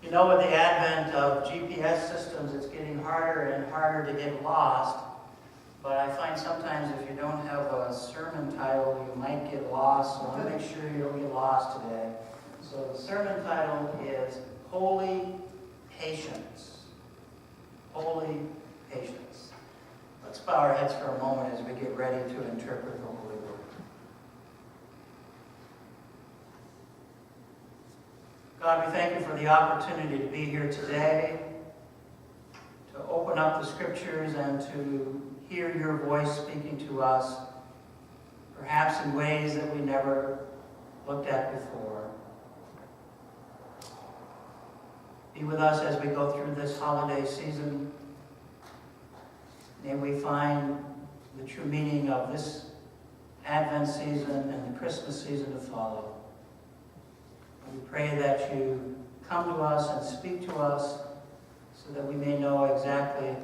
You know, with the advent of GPS systems, it's getting harder and harder to get lost. But I find sometimes if you don't have a sermon title, you might get lost. So I want to make sure you don't get lost today. So the sermon title is Holy Patience. Holy Patience. Let's bow our heads for a moment as we get ready to interpret the Holy Word. God, we thank you for the opportunity to be here today, to open up the Scriptures and to hear your voice speaking to us, perhaps in ways that we never looked at before. Be with us as we go through this holiday season. May we find the true meaning of this Advent season and the Christmas season to follow. We pray that you come to us and speak to us so that we may know exactly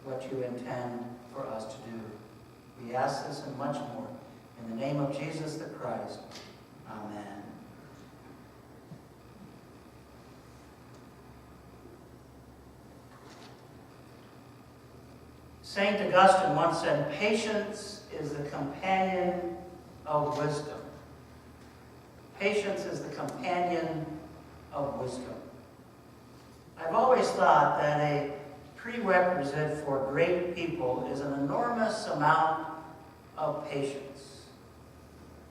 what you intend for us to do. We ask this and much more. In the name of Jesus the Christ. Amen. St. Augustine once said, "Patience is the companion of wisdom." Patience is the companion of wisdom. I've always thought that a prerequisite for great people is an enormous amount of patience.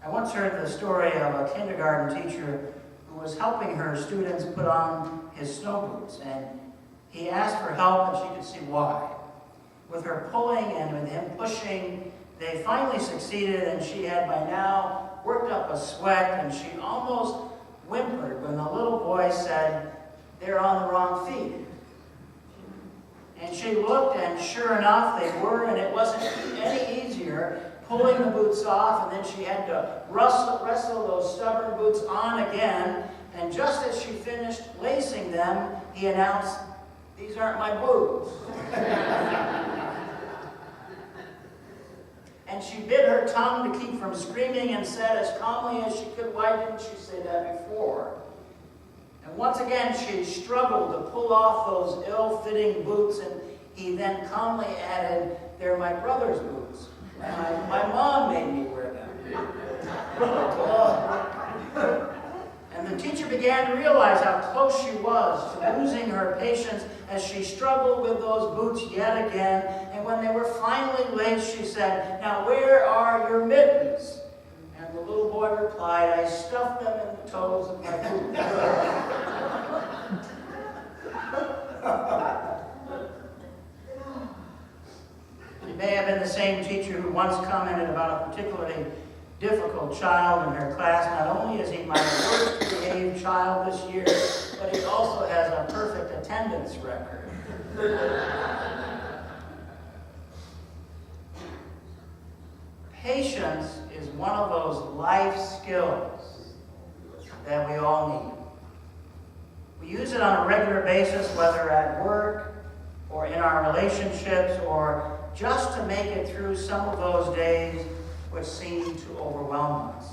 I once heard the story of a kindergarten teacher who was helping her students put on his snow boots, and he asked for help and she could see why. With her pulling and with him pushing, they finally succeeded, and she had by now worked up a sweat, and she almost whimpered when the little boy said, "They're on the wrong feet." And she looked, and sure enough, they were, and it wasn't any easier pulling the boots off, and then she had to wrestle those stubborn boots on again, and just as she finished lacing them, he announced, "These aren't my boots." And she bit her tongue to keep from screaming and said as calmly as she could, "Why didn't you say that before?" And once again she struggled to pull off those ill-fitting boots, and he then calmly added, "They're my brother's boots. My mom made me wear them." And the teacher began to realize how close she was to losing her patience as she struggled with those boots yet again. And when they were finally laced, she said, "Now where are your mittens?" And the little boy replied, "I stuffed them in the toes of my boots." She may have been the same teacher who once commented about a particularly difficult child in her class. Not only is he my worst behaved child this year, but he also has a perfect attendance record. Patience is one of those life skills that we all need. We use it on a regular basis, whether at work or in our relationships, or just to make it through some of those days which seem to overwhelm us.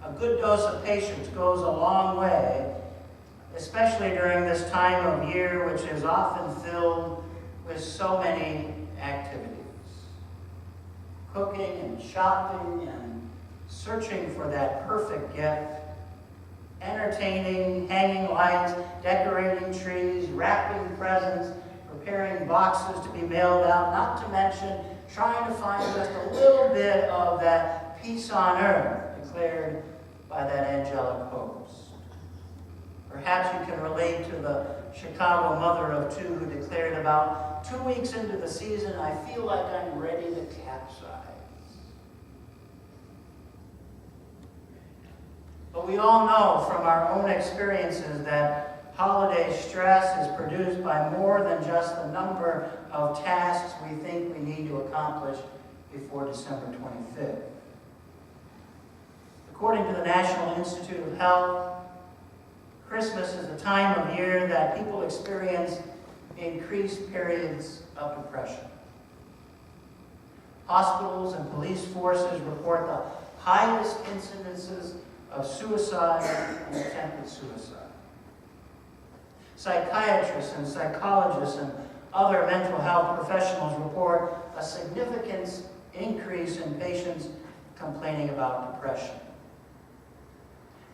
A good dose of patience goes a long way, especially during this time of year, which is often filled with so many activities. Cooking and shopping and searching for that perfect gift, entertaining, hanging lights, decorating trees, wrapping presents, preparing boxes to be mailed out, not to mention trying to find just a little bit of that peace on earth declared by that angelic host. Perhaps you can relate to the Chicago mother of two who declared about 2 weeks into the season, "I feel like I'm ready to capsize." But we all know from our own experiences that holiday stress is produced by more than just the number of tasks we think we need to accomplish before December 25th. According to the National Institute of Health, Christmas is the time of year that people experience increased periods of depression. Hospitals and police forces report the highest incidences of suicide and attempted suicide. Psychiatrists and psychologists and other mental health professionals report a significant increase in patients complaining about depression.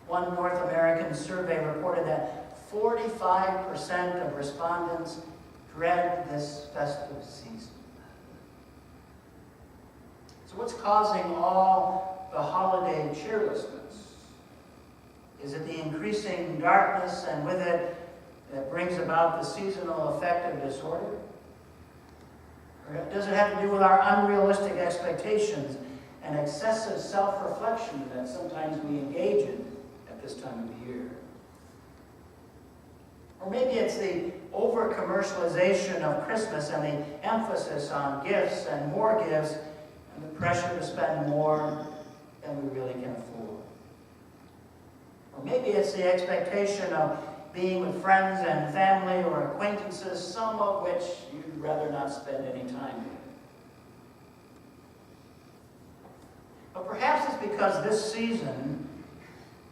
One North American survey reported that 45% of respondents dread this festive season. So what's causing all the holiday cheerlessness? Is it the increasing darkness and with it that brings about the seasonal affective disorder? Or does it have to do with our unrealistic expectations and excessive self-reflection that sometimes we engage in at this time of the year? Or maybe it's the over-commercialization of Christmas and the emphasis on gifts and more gifts and the pressure to spend more than we really can afford. Or maybe it's the expectation of being with friends and family or acquaintances, some of which you'd rather not spend any time with. But perhaps it's because this season,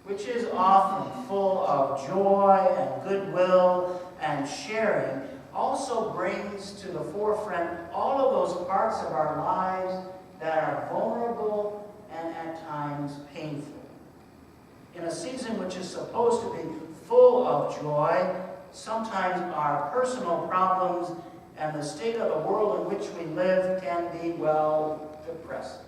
which is often full of joy and goodwill and sharing, also brings to the forefront all of those parts of our lives that are vulnerable and at times painful. In a season which is supposed to be full of joy, sometimes our personal problems and the state of the world in which we live can be, well, depressing.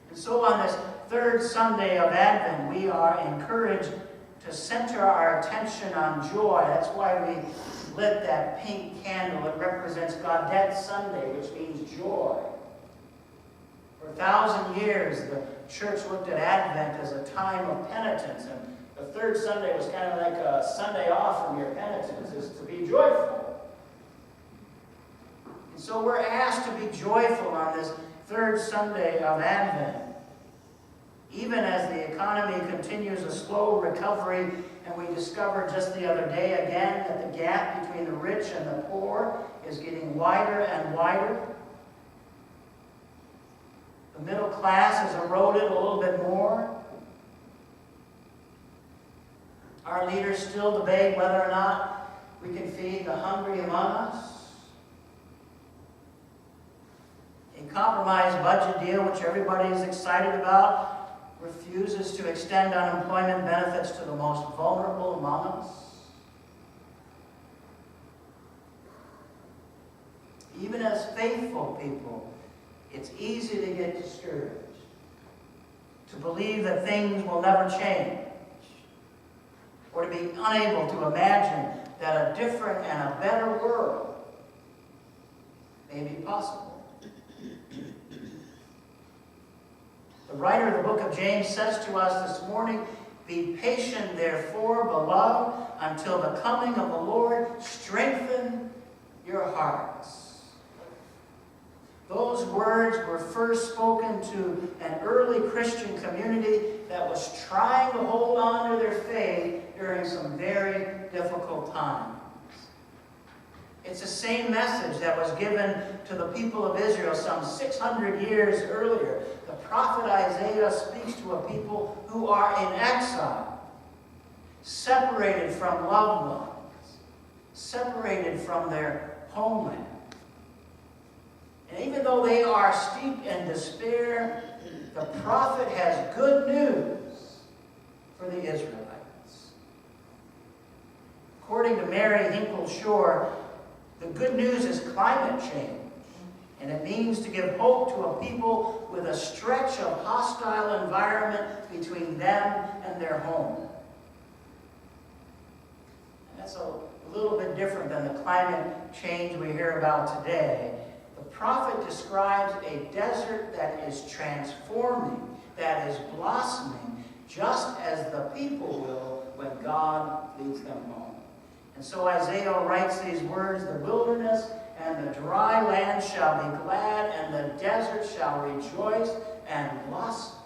And so on this third Sunday of Advent, we are encouraged to center our attention on joy. That's why we lit that pink candle. It represents Gaudete Sunday, which means joy. For 1,000 years, the church looked at Advent as a time of penitence, and the third Sunday was kind of like a Sunday off from your penitence, is to be joyful. And so we're asked to be joyful on this third Sunday of Advent. Even as the economy continues a slow recovery, and we discovered just the other day again that the gap between the rich and the poor is getting wider and wider. The middle class has eroded a little bit more. Our leaders still debate whether or not we can feed the hungry among us. A compromise budget deal, which everybody is excited about, refuses to extend unemployment benefits to the most vulnerable among us. Even as faithful people, it's easy to get discouraged, to believe that things will never change, or to be unable to imagine that a different and a better world may be possible. The writer of the book of James says to us this morning, "Be patient, therefore, beloved, until the coming of the Lord. Strengthen your hearts." Those words were first spoken to an early Christian community that was trying to hold on to their faith during some very difficult times. It's the same message that was given to the people of Israel some 600 years earlier. The prophet Isaiah speaks to a people who are in exile, separated from loved ones, separated from their homeland. And even though they are steeped in despair, the prophet has good news for the Israelites. According to Mary Hinkle Shore, the good news is climate change, and it means to give hope to a people with a stretch of hostile environment between them and their home. And that's a little bit different than the climate change we hear about today. The prophet describes a desert that is transforming, that is blossoming, just as the people will when God leads them home. And so Isaiah writes these words, "The wilderness and the dry land shall be glad, and the desert shall rejoice and blossom.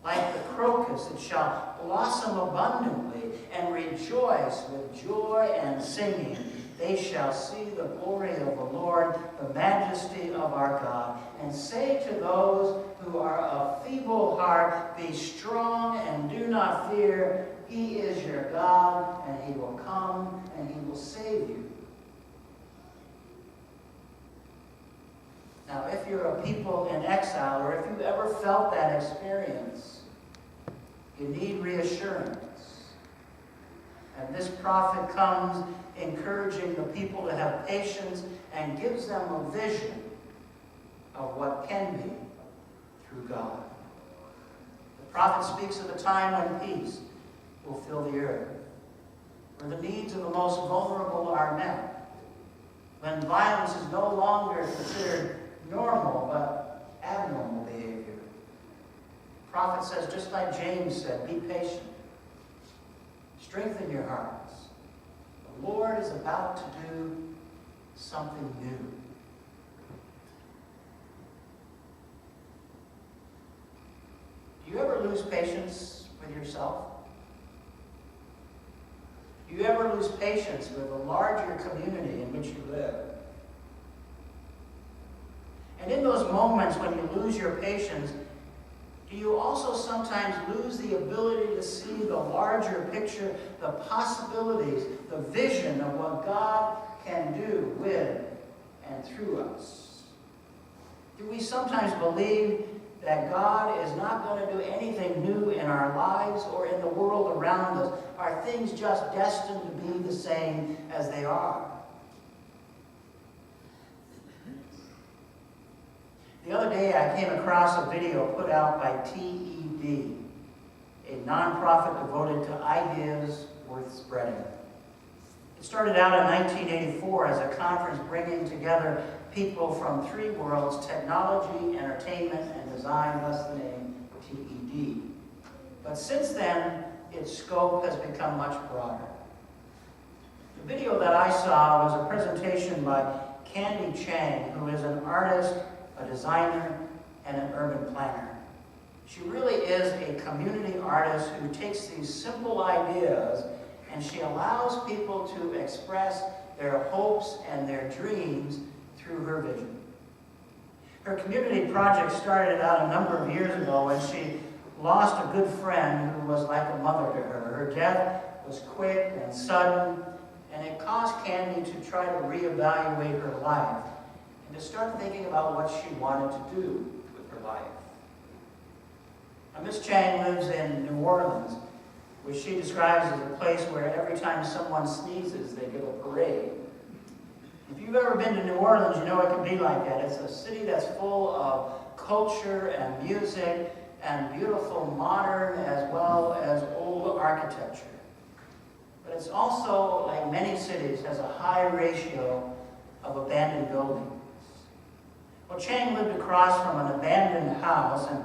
Like the crocus, it shall blossom abundantly and rejoice with joy and singing. They shall see the glory of the Lord, the majesty of our God, and say to those who are of feeble heart, be strong and do not fear. He is your God, and He will come and He will save you. Now, if you're a people in exile, or if you've ever felt that experience, you need reassurance. And this prophet comes encouraging the people to have patience and gives them a vision of what can be through God. The prophet speaks of a time when peace will fill the earth, where the needs of the most vulnerable are met, when violence is no longer considered normal but abnormal behavior. The prophet says, just like James said, be patient. Strengthen your hearts. The Lord is about to do something new. Do you ever lose patience with yourself? Do you ever lose patience with the larger community in which you live? And in those moments when you lose your patience, do you also sometimes lose the ability to see the larger picture, the possibilities, the vision of what God can do with and through us? Do we sometimes believe that God is not going to do anything new in our lives or in the world around us? Are things just destined to be the same as they are? The other day I came across a video put out by TED, a nonprofit devoted to ideas worth spreading. It started out in 1984 as a conference bringing together people from three worlds: technology, entertainment, and design, thus the name TED. But since then, its scope has become much broader. The video that I saw was a presentation by Candy Chang, who is an artist, a designer, and an urban planner. She really is a community artist who takes these simple ideas and she allows people to express their hopes and their dreams through her vision. Her community project started out a number of years ago when she lost a good friend who was like a mother to her. Her death was quick and sudden, and it caused Candy to try to reevaluate her life and to start thinking about what she wanted to do with her life. Now, Miss Chang lives in New Orleans, which she describes as a place where every time someone sneezes, they give a parade. If you've ever been to New Orleans, you know it can be like that. It's a city that's full of culture and music and beautiful modern as well as old architecture. But it's also, like many cities, has a high ratio of abandoned buildings. Well, Chang lived across from an abandoned house, and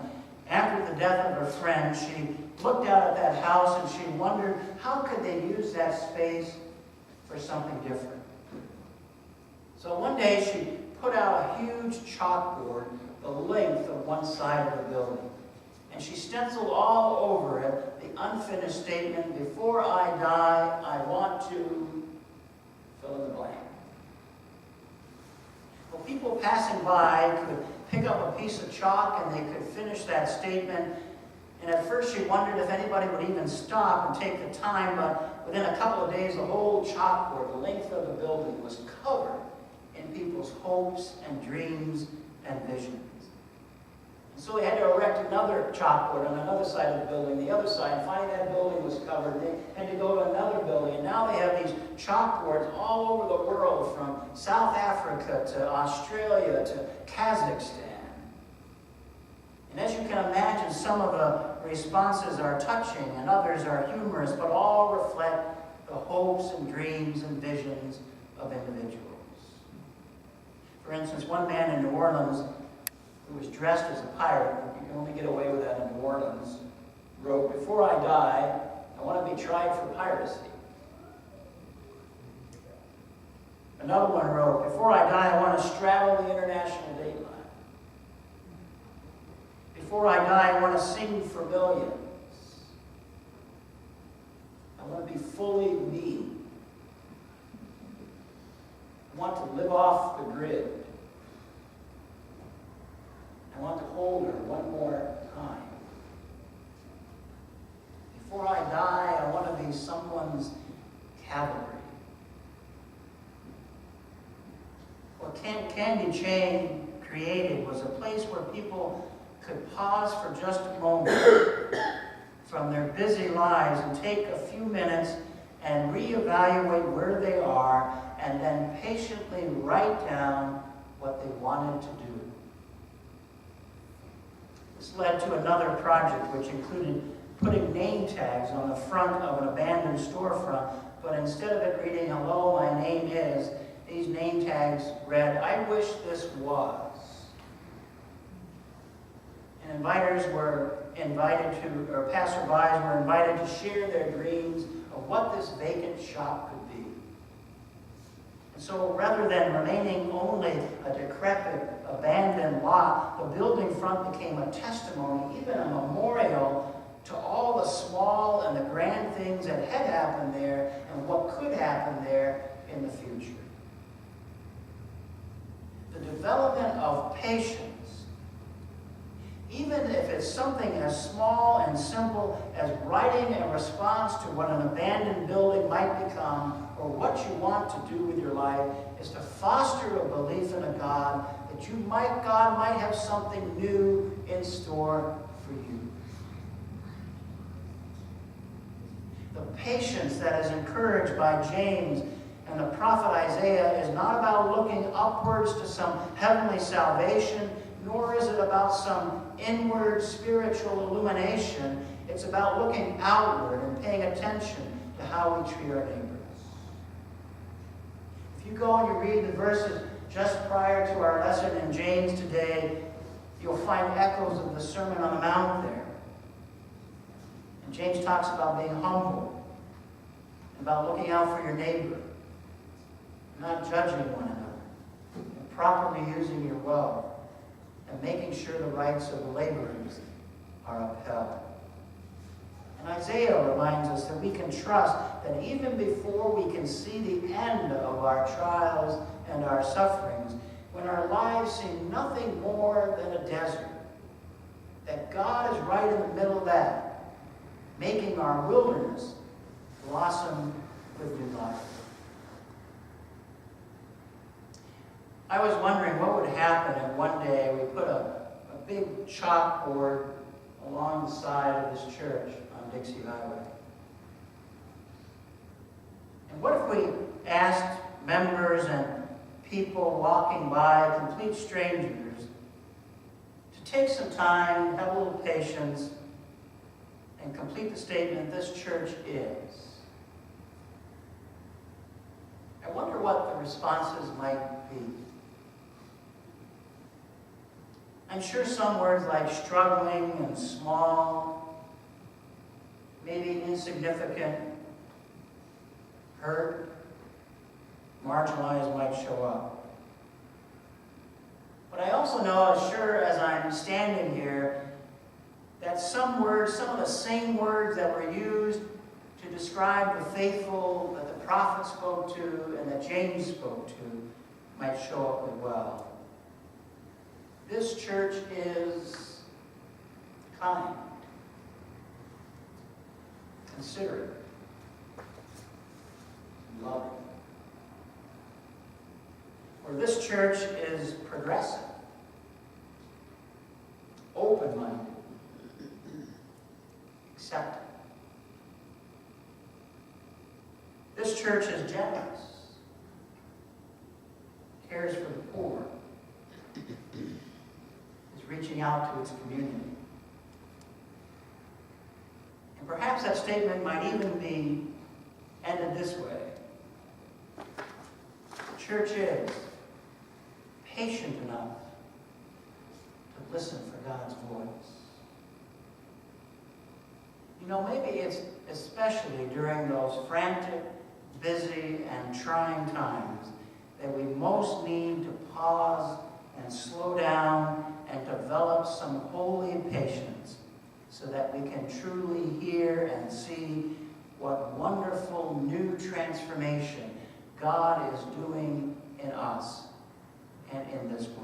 after the death of her friend, she looked out at that house and she wondered how could they use that space for something different. So one day she put out a huge chalkboard the length of one side of the building, and she stenciled all over it the unfinished statement, "Before I die, I want to fill in the blank." Well, people passing by could pick up a piece of chalk and they could finish that statement. And at first she wondered if anybody would even stop and take the time, but within a couple of days the whole chalkboard, the length of the building, was covered in people's hopes and dreams and visions. And so they had to erect another chalkboard on another side of the building, the other side, and finally that building was covered. They had to go to another building, and now they have these chalkboards all over the world, from South Africa to Australia to Kazakhstan. And as you can imagine, some of the responses are touching and others are humorous, but all reflect the hopes and dreams and visions of individuals. For instance, one man in New Orleans who was dressed as a pirate, you can only get away with that in New Orleans, wrote, "Before I die, I want to be tried for piracy." Another one wrote, "Before I die, I want to straddle the international date line. Before I die, I want to sing for millions. I want to be fully me. I want to live off the grid. I want to hold her one more time. Before I die, I want Candy Chain created was a place where people could pause for just a moment from their busy lives and take a few minutes and reevaluate where they are and then patiently write down what they wanted to do. This led to another project which included putting name tags on the front of an abandoned storefront, but instead of it reading, "Hello, my name is," these name tags read, "I wish this was." And inviters were invited to, or passerbys were invited to share their dreams of what this vacant shop could be. And so rather than remaining only a decrepit, abandoned lot, the building front became a testimony, even a memorial, to all the small and the grand things that had happened there and what could happen there in the future. The development of patience, even if it's something as small and simple as writing a response to what an abandoned building might become or what you want to do with your life, is to foster a belief in a God that God might have something new in store for you. The patience that is encouraged by James and the prophet Isaiah is not about looking upwards to some heavenly salvation, nor is it about some inward spiritual illumination. It's about looking outward and paying attention to how we treat our neighbors. If you go and you read the verses just prior to our lesson in James today, you'll find echoes of the Sermon on the Mount there. And James talks about being humble, about looking out for your neighbor, not judging one another, and properly using your wealth, and making sure the rights of the laborers are upheld. And Isaiah reminds us that we can trust that even before we can see the end of our trials and our sufferings, when our lives seem nothing more than a desert, that God is right in the middle of that, making our wilderness blossom with new life. I was wondering what would happen if one day we put a big chalkboard along the side of this church on Dixie Highway. And what if we asked members and people walking by, complete strangers, to take some time, have a little patience, and complete the statement, "This church is." I wonder what the responses might be. I'm sure some words like struggling and small, maybe insignificant, hurt, marginalized might show up. But I also know, as sure as I'm standing here, that some words, some of the same words that were used to describe the faithful that the prophet spoke to and that James spoke to might show up as well. This church is kind, considerate, loving. Or this church is progressive, open-minded, accepting. This church is generous, cares for the poor, is reaching out to its community. And perhaps that statement might even be ended this way. The church is patient enough to listen for God's voice. You know, maybe it's especially during those frantic, busy, and trying times that we most need to pause and slow down and develop some holy patience so that we can truly hear and see what wonderful new transformation God is doing in us and in this world.